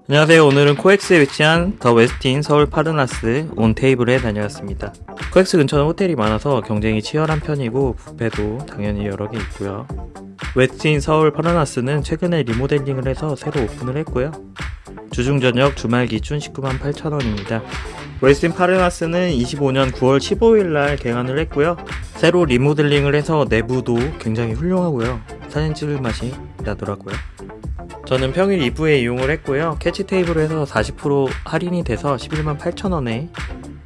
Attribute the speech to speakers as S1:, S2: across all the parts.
S1: 안녕하세요. 오늘은 코엑스에 위치한 더 웨스틴 서울 파르나스 온 테이블에 다녀왔습니다. 코엑스 근처는 호텔이 많아서 경쟁이 치열한 편이고 뷔페도 당연히 여러 개 있고요. 웨스틴 서울 파르나스는 최근에 리모델링을 해서 새로 오픈을 했고요. 주중 저녁 주말 기준 198,000원입니다. 웨스틴 파르나스는 25년 9월 15일날 개관을 했고요. 새로 리모델링을 해서 내부도 굉장히 훌륭하고요. 사진 찍을 맛이 나더라고요. 저는 평일 2부에 이용을 했고요. 캐치 테이블을 해서 40% 할인이 돼서 118,000원에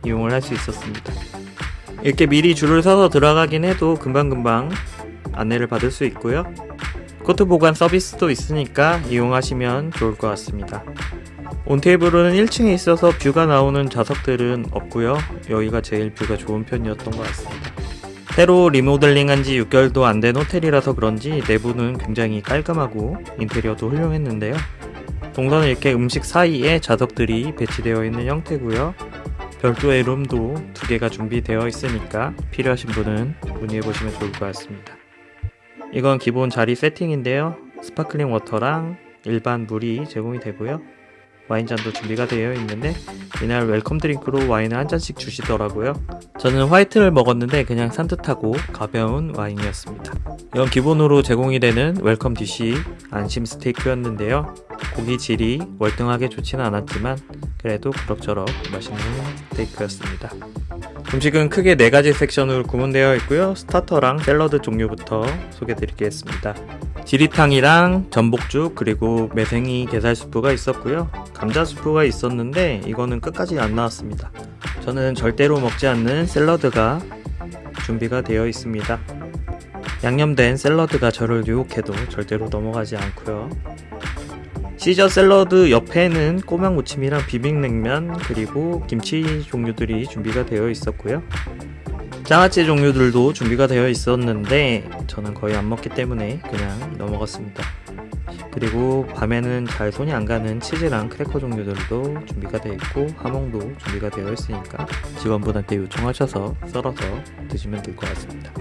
S1: 이용을 할 수 있었습니다. 이렇게 미리 줄을 서서 들어가긴 해도 금방금방 안내를 받을 수 있고요. 코트 보관 서비스도 있으니까 이용하시면 좋을 것 같습니다. 온테이블은 1층에 있어서 뷰가 나오는 좌석들은 없고요. 여기가 제일 뷰가 좋은 편이었던 것 같습니다. 새로 리모델링한 지 6개월도 안 된 호텔이라서 그런지 내부는 굉장히 깔끔하고 인테리어도 훌륭했는데요. 동선은 이렇게 음식 사이에 좌석들이 배치되어 있는 형태고요. 별도의 룸도 2개가 준비되어 있으니까 필요하신 분은 문의해보시면 좋을 것 같습니다. 이건 기본 자리 세팅인데요. 스파클링 워터랑 일반 물이 제공이 되고요. 와인잔도 준비가 되어 있는데 이날 웰컴 드링크로 와인을 한 잔씩 주시더라고요. 저는 화이트를 먹었는데 그냥 산뜻하고 가벼운 와인이었습니다. 이건 기본으로 제공이 되는 웰컴 디시 안심 스테이크였는데요. 고기 질이 월등하게 좋지는 않았지만 그래도 그럭저럭 맛있는 스테이크였습니다. 음식은 크게 4가지 섹션으로 구분되어 있고요. 스타터랑 샐러드 종류부터 소개드리겠습니다. 지리탕이랑 전복죽 그리고 매생이 게살 수프가 있었고요. 감자 수프가 있었는데 이거는 끝까지 안 나왔습니다. 저는 절대로 먹지 않는 샐러드가 준비가 되어 있습니다. 양념된 샐러드가 저를 유혹해도 절대로 넘어가지 않고요. 시저 샐러드 옆에는 꼬막 무침이랑 비빔냉면 그리고 김치 종류들이 준비가 되어 있었고요. 장아찌 종류들도 준비가 되어 있었는데 저는 거의 안 먹기 때문에 그냥 넘어갔습니다. 그리고 밤에는 잘 손이 안 가는 치즈랑 크래커 종류들도 준비가 되어 있고 하몽도 준비가 되어 있으니까 직원분한테 요청하셔서 썰어서 드시면 될 것 같습니다.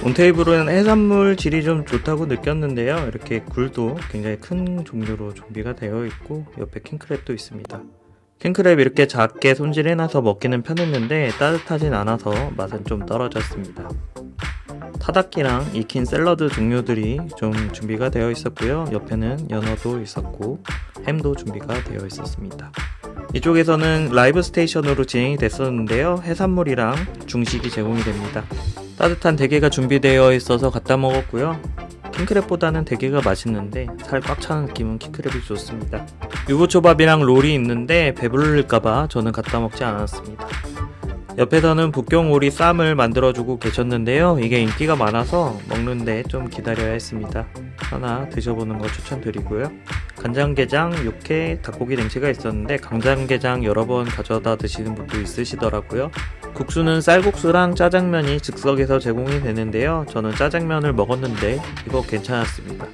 S1: 온테이블은 해산물 질이 좀 좋다고 느꼈는데요. 이렇게 굴도 굉장히 큰 종류로 준비가 되어 있고 옆에 킹크랩도 있습니다. 킹크랩 이렇게 작게 손질해놔서 먹기는 편했는데 따뜻하진 않아서 맛은 좀 떨어졌습니다. 타다키랑 익힌 샐러드 종류들이 좀 준비가 되어 있었고요. 옆에는 연어도 있었고 햄도 준비가 되어 있었습니다. 이쪽에서는 라이브 스테이션으로 진행이 됐었는데요. 해산물이랑 중식이 제공이 됩니다. 따뜻한 대게가 준비되어 있어서 갖다 먹었고요. 킹크랩보다는 대게가 맛있는데 살 꽉 차는 느낌은 킹크랩이 좋습니다. 유부초밥이랑 롤이 있는데 배부를까봐 저는 갖다 먹지 않았습니다. 옆에서는 북경오리 쌈을 만들어주고 계셨는데요. 이게 인기가 많아서 먹는데 좀 기다려야 했습니다. 하나 드셔보는 거 추천드리고요. 간장게장, 육회, 닭고기 냉채가 있었는데 간장게장 여러 번 가져다 드시는 분도 있으시더라고요. 국수는 쌀국수랑 짜장면이 즉석에서 제공이 되는데요. 저는 짜장면을 먹었는데 이거 괜찮았습니다.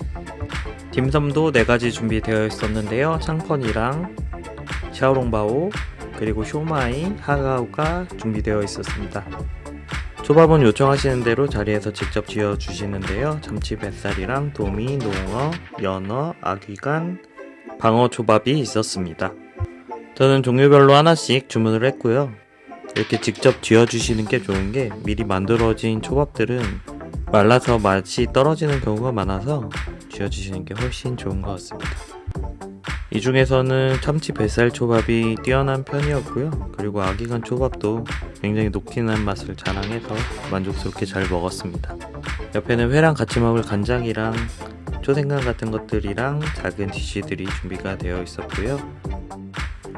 S1: 딤섬도 4가지 준비되어 있었는데요. 샹펀이랑 샤오롱바오 그리고 쇼마이, 하가오가 준비되어 있었습니다. 초밥은 요청하시는 대로 자리에서 직접 지어주시는데요. 참치 뱃살이랑 도미, 농어, 연어, 아귀간, 방어 초밥이 있었습니다. 저는 종류별로 하나씩 주문을 했고요. 이렇게 직접 지어주시는 게 좋은 게 미리 만들어진 초밥들은 말라서 맛이 떨어지는 경우가 많아서 지어주시는 게 훨씬 좋은 것 같습니다. 이 중에서는 참치 뱃살 초밥이 뛰어난 편이었고요. 그리고 아기간 초밥도 굉장히 녹진한 맛을 자랑해서 만족스럽게 잘 먹었습니다. 옆에는 회랑 같이 먹을 간장이랑 초생강 같은 것들이랑 작은 디쉬들이 준비가 되어 있었고요.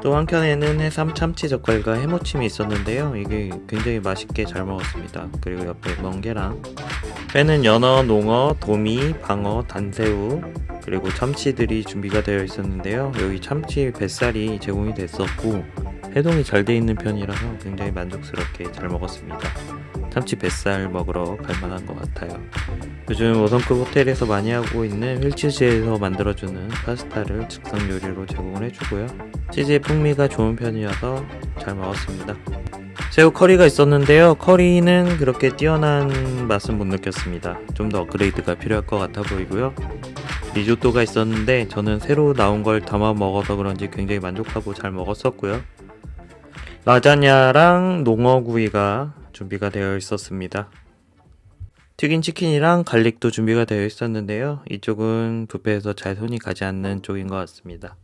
S1: 또 한켠에는 해삼 참치 젓갈과 해무침이 있었는데요. 이게 굉장히 맛있게 잘 먹었습니다. 그리고 옆에 멍게랑 회는 연어, 농어, 도미, 방어, 단새우 그리고 참치들이 준비가 되어 있었는데요. 여기 참치 뱃살이 제공이 됐었고 해동이 잘 돼 있는 편이라서 굉장히 만족스럽게 잘 먹었습니다. 참치 뱃살 먹으러 갈만한 것 같아요. 요즘 5성급 호텔에서 많이 하고 있는 휠치즈에서 만들어주는 파스타를 즉석 요리로 제공을 해주고요. 치즈의 풍미가 좋은 편이어서 잘 먹었습니다. 새우 커리가 있었는데요. 커리는 그렇게 뛰어난 맛은 못 느꼈습니다. 좀 더 업그레이드가 필요할 것 같아 보이고요. 리조또가 있었는데 저는 새로 나온 걸 담아 먹어서 그런지 굉장히 만족하고 잘 먹었었고요. 라자냐랑 농어구이가 준비가 되어 있었습니다. 튀긴 치킨이랑 갈릭도 준비가 되어 있었는데요. 이쪽은 뷔페에서 잘 손이 가지 않는 쪽인 것 같습니다.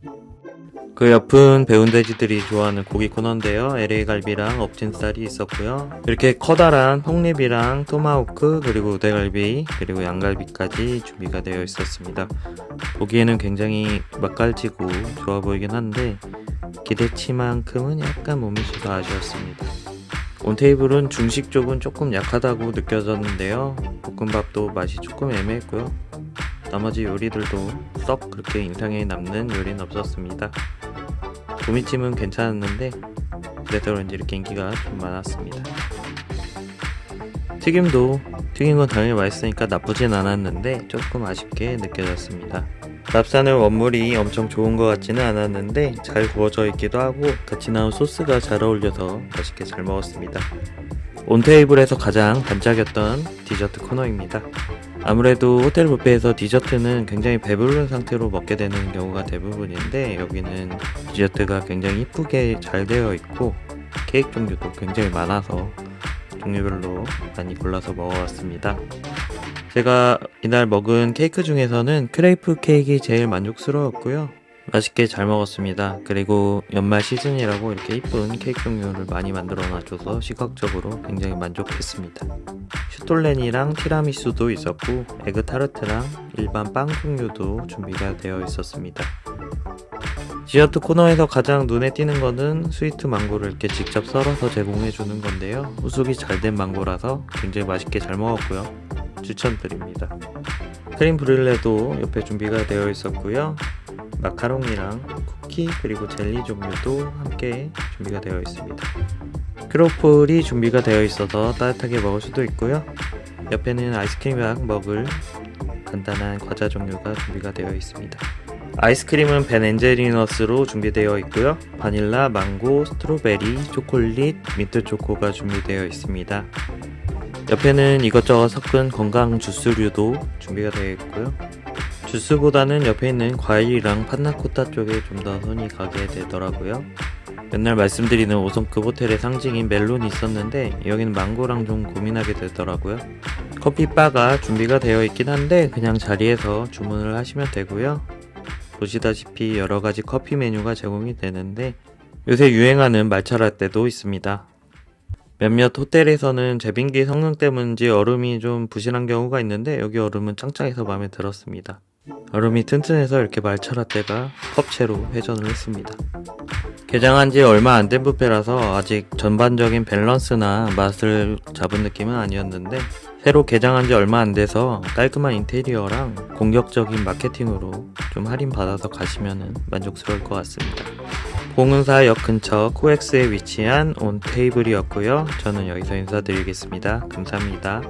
S1: 그 옆은 배운 돼지들이 좋아하는 고기 코너인데요. LA 갈비랑 엎진살이 있었고요. 이렇게 커다란 폭립이랑 토마호크 그리고 우대갈비 그리고 양갈비까지 준비가 되어 있었습니다. 보기에는 굉장히 맛깔지고 좋아 보이긴 한데 기대치만큼은 약간 못 미쳐서 아쉬웠습니다. 온테이블은 중식 쪽은 조금 약하다고 느껴졌는데요. 볶음밥도 맛이 조금 애매했고요. 나머지 요리들도 썩 그렇게 인상에 남는 요리는 없었습니다. 도미찜은 괜찮았는데 그래서 그런지 이렇게 인기가 좀 많았습니다. 튀김도 튀긴 건 당연히 맛있으니까 나쁘진 않았는데 조금 아쉽게 느껴졌습니다. 랍스타는 원물이 엄청 좋은 것 같지는 않았는데 잘 구워져 있기도 하고 같이 나온 소스가 잘 어울려서 맛있게 잘 먹었습니다. 온테이블에서 가장 반짝였던 디저트 코너입니다. 아무래도 호텔 뷔페에서 디저트는 굉장히 배부른 상태로 먹게 되는 경우가 대부분인데 여기는 디저트가 굉장히 이쁘게 잘 되어 있고 케이크 종류도 굉장히 많아서 종류별로 많이 골라서 먹어봤습니다. 제가 이날 먹은 케이크 중에서는 크레이프 케이크가 제일 만족스러웠고요. 맛있게 잘 먹었습니다. 그리고 연말 시즌이라고 이렇게 이쁜 케이크 종류를 많이 만들어 놔줘서 시각적으로 굉장히 만족했습니다. 슈톨렌이랑 티라미수도 있었고 에그 타르트랑 일반 빵 종류도 준비가 되어 있었습니다. 디저트 코너에서 가장 눈에 띄는 거는 스위트 망고를 이렇게 직접 썰어서 제공해 주는 건데요. 후숙이 잘 된 망고라서 굉장히 맛있게 잘 먹었고요. 추천드립니다. 크림 브릴레도 옆에 준비가 되어 있었고요. 마카롱이랑 쿠키 그리고 젤리 종류도 함께 준비가 되어 있습니다. 크로플이 준비가 되어 있어서 따뜻하게 먹을 수도 있고요. 옆에는 아이스크림이랑 먹을 간단한 과자 종류가 준비가 되어 있습니다. 아이스크림은 벤 엔제리너스로 준비되어 있고요. 바닐라, 망고, 스트로베리, 초콜릿, 민트 초코가 준비되어 있습니다. 옆에는 이것저것 섞은 건강 주스류도 준비가 되어 있고요. 주스보다는 옆에 있는 과일이랑 판나코타 쪽에 좀 더 손이 가게 되더라고요. 맨날 말씀드리는 5성급 호텔의 상징인 멜론이 있었는데 여기는 망고랑 좀 고민하게 되더라고요. 커피바가 준비가 되어 있긴 한데 그냥 자리에서 주문을 하시면 되고요. 보시다시피 여러가지 커피 메뉴가 제공이 되는데 요새 유행하는 말차 라떼도 있습니다. 몇몇 호텔에서는 제빙기 성능 때문인지 얼음이 좀 부실한 경우가 있는데 여기 얼음은 짱짱해서 마음에 들었습니다. 얼음이 튼튼해서 이렇게 말차 라떼가 컵채로 회전을 했습니다. 개장한 지 얼마 안 된 뷔페라서 아직 전반적인 밸런스나 맛을 잡은 느낌은 아니었는데 새로 개장한 지 얼마 안 돼서 깔끔한 인테리어랑 공격적인 마케팅으로 좀 할인 받아서 가시면 만족스러울 것 같습니다. 공은사역 근처 코엑스에 위치한 온테이블이었고요. 저는 여기서 인사드리겠습니다. 감사합니다.